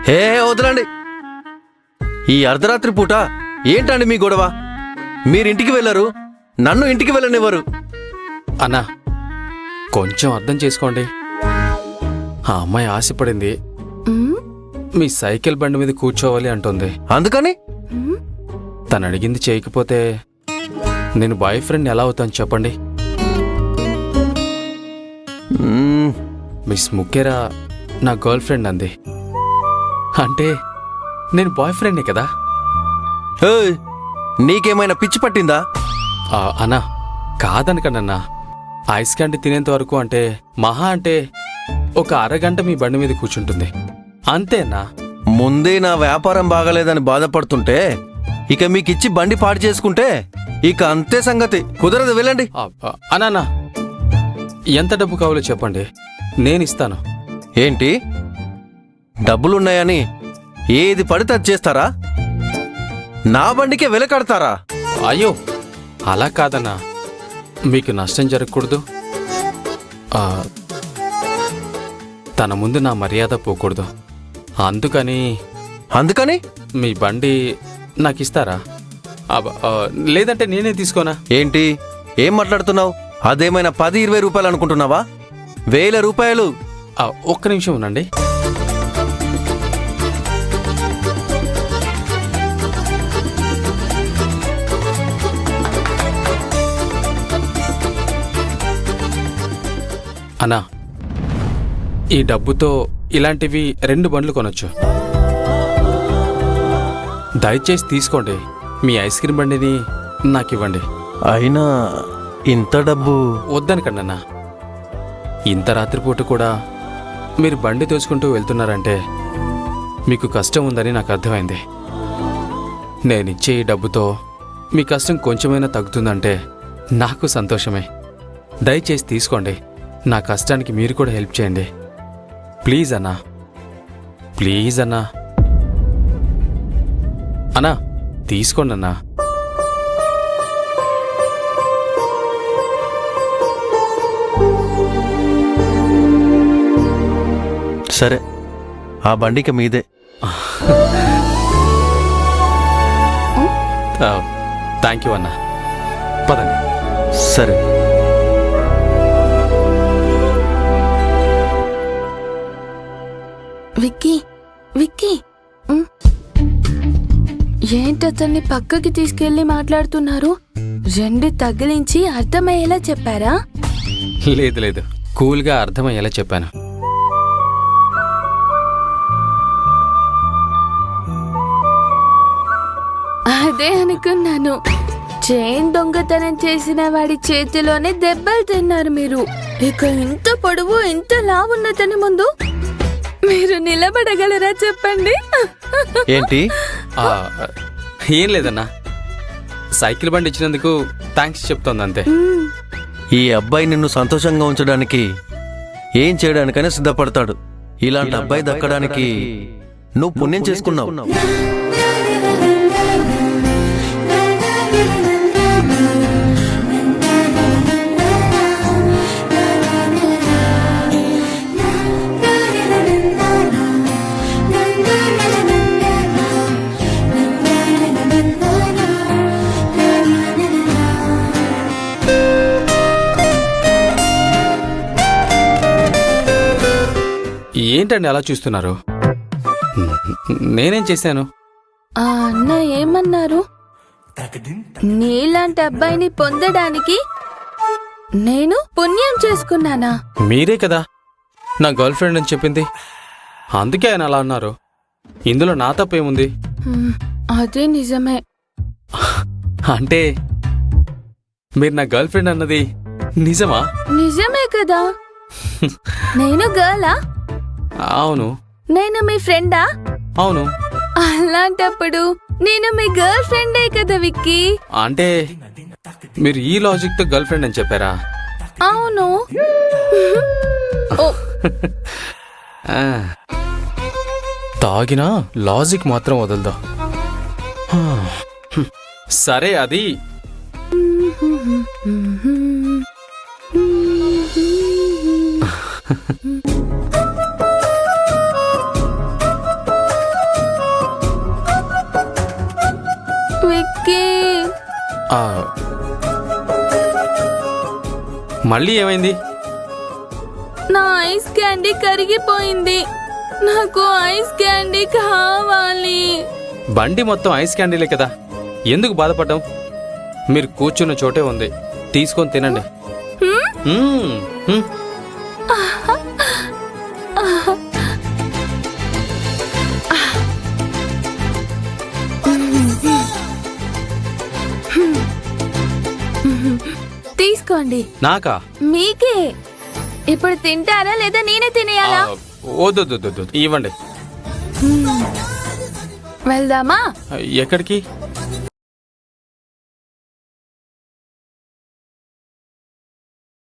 హే వదలండి. ఈ అర్ధరాత్రి పూట ఏంటండి మీ గొడవ? మీరింటికి వెళ్ళరు, నన్ను ఇంటికి వెళ్ళనివ్వరు. అన్నా కొంచెం అర్థం చేసుకోండి. ఆ అమ్మాయి ఆశపడింది మీ సైకిల్ బండి మీద కూర్చోవాలి అంటుంది. అందుకని తను అడిగింది చేయకపోతే నేను బాయ్ ఫ్రెండ్ ఎలా అవుతాను చెప్పండి? మిస్ ముఖ్యరా నా గర్ల్ ఫ్రెండ్ అంది అంటే నేను బాయ్ ఫ్రెండే కదా. నీకేమైనా పిచ్చి పట్టిందా? అన్నా కాదనకనన్నా, ఐస్ క్యాండీ తినేంత వరకు అంటే మహా అంటే ఒక అరగంట మీ బండి మీద కూర్చుంటుంది అంతేనా? ముందే నా వ్యాపారం బాగలేదని బాధపడుతుంటే ఇక మీకిచ్చి బండి పాడు చేసుకుంటే ఇక అంతే సంగతి. కుదరదు, వెళ్ళండి. అన్నా ఎంత డబ్బు కావాలో చెప్పండి, నేను ఇస్తాను. ఏంటి డబ్బులున్నాయని ఏది పడితే అది చేస్తారా? నా బండికే వెల కడతారా? అయ్యో అలా కాదన్నా, మీకు నష్టం జరగకూడదు, తన ముందు నా మర్యాద పోకూడదు. అందుకని మీ బండి నాకు ఇస్తారా? లేదంటే నేనే తీసుకోనా? ఏంటి ఏం మాట్లాడుతున్నావు? అదేమైనా 10-20 రూపాయలు అనుకుంటున్నావా? 1000 రూపాయలు. ఒక్క నిమిషం ఉండండి. అన్నా ఈ డబ్బుతో ఇలాంటివి 2 బండ్లు కొనొచ్చు. దయచేసి తీసుకోండి. మీ ఐస్ క్రీమ్ బండిని నాకు ఇవ్వండి. అయినా ఇంత డబ్బు వద్దనకండన్నా. ఇంత రాత్రిపూట కూడా మీరు బండి తోచుకుంటూ వెళ్తున్నారంటే మీకు కష్టం ఉందని నాకు అర్థమైంది. నేనిచ్చే ఈ డబ్బుతో మీ కష్టం కొంచెమైనా తగ్గుతుందంటే నాకు సంతోషమే. దయచేసి తీసుకోండి. నా కష్టానికి మీరు కూడా హెల్ప్ చేయండి. ప్లీజ్ అన్నా, ప్లీజ్ అన్నా. అన్నా తీసుకోండి అన్నా. సరే, ఆ బండికి మీదే. థ్యాంక్ యూ అన్నా. పదండి. సరే. విక్కీ విక్కీ ఏంటతన్ని పక్కకి తీసుకెళ్లి మాట్లాడుతున్నారు? 2 తగిలించి అర్థమయ్యేలా చెప్పారా? లేదు లేదు, కూల్గా అర్థమయ్యేలా చెప్పాను. అదే అనుకున్నాను. చైన్ దొంగతనం చేసిన వాడి చేతిలోనే దెబ్బలు తిన్నారు మీరు. ఇక ఇంత పొడవు ఇంత లావున్నతని ముందు మీరు నిలబడగలరా చెప్పండి? ఏంటి? ఏం లేదన్నా, సైకిల్ బండి ఇచ్చినందుకు థ్యాంక్స్ చెప్తోంది అంతే. ఈ అబ్బాయి నిన్ను సంతోషంగా ఉంచడానికి ఏం చేయడానికైనా సిద్ధపడతాడు. ఇలాంటి అబ్బాయి దక్కడానికి నువ్వు పుణ్యం చేసుకున్నావు. ఏంటండి అలా చూస్తున్నారు? నేనేం చేశాను? ఆ అన్న ఏమన్నారు? నీలాంటి అబ్బాయిని పొందడానికి నేను పుణ్యం చేసుకున్నానా? మీరే కదా నా గర్ల్ ఫ్రెండ్ అని చెప్పింది, అందుకే ఆయన అలా అన్నారు. ఇందులో నా తప్పేముంది? అదే నిజమే. అంటే మీరు నా గర్ల్ ఫ్రెండ్ అన్నది నిజమా? నిజమే కదా. నేను గర్లా? అవును. నేను మీ ఫ్రెండా? అవును. అలాంటప్పుడు నేను మీ గర్ల్ ఫ్రెండే కదా విక్కీ. అంటే మీరు ఈ లాజిక్ తో గర్ల్ ఫ్రెండ్ అని చెప్పారా? అవును. తాగినా లాజిక్ మాత్రం వదలదా. సరే, అది మళ్ళీ ఏమైంది? నా ఐస్ క్యాండీ కరిగిపోయింది. నాకు ఐస్ క్యాండీ కావాలి. బండి మొత్తం ఐస్ క్యాండీలే కదా, ఎందుకు బాధపడ్డాం? మీరు కూర్చున్న చోటే ఉంది, తీసుకొని తినండి. మ్మ్, మ్మ్. తీసుకోండి. నాకా? మీకే. ఇప్పుడు తింటారా లేదా నేనే తినేయాలా? వద్దు, ఇవ్వండి. వెళ్దామా? ఎక్కడికి?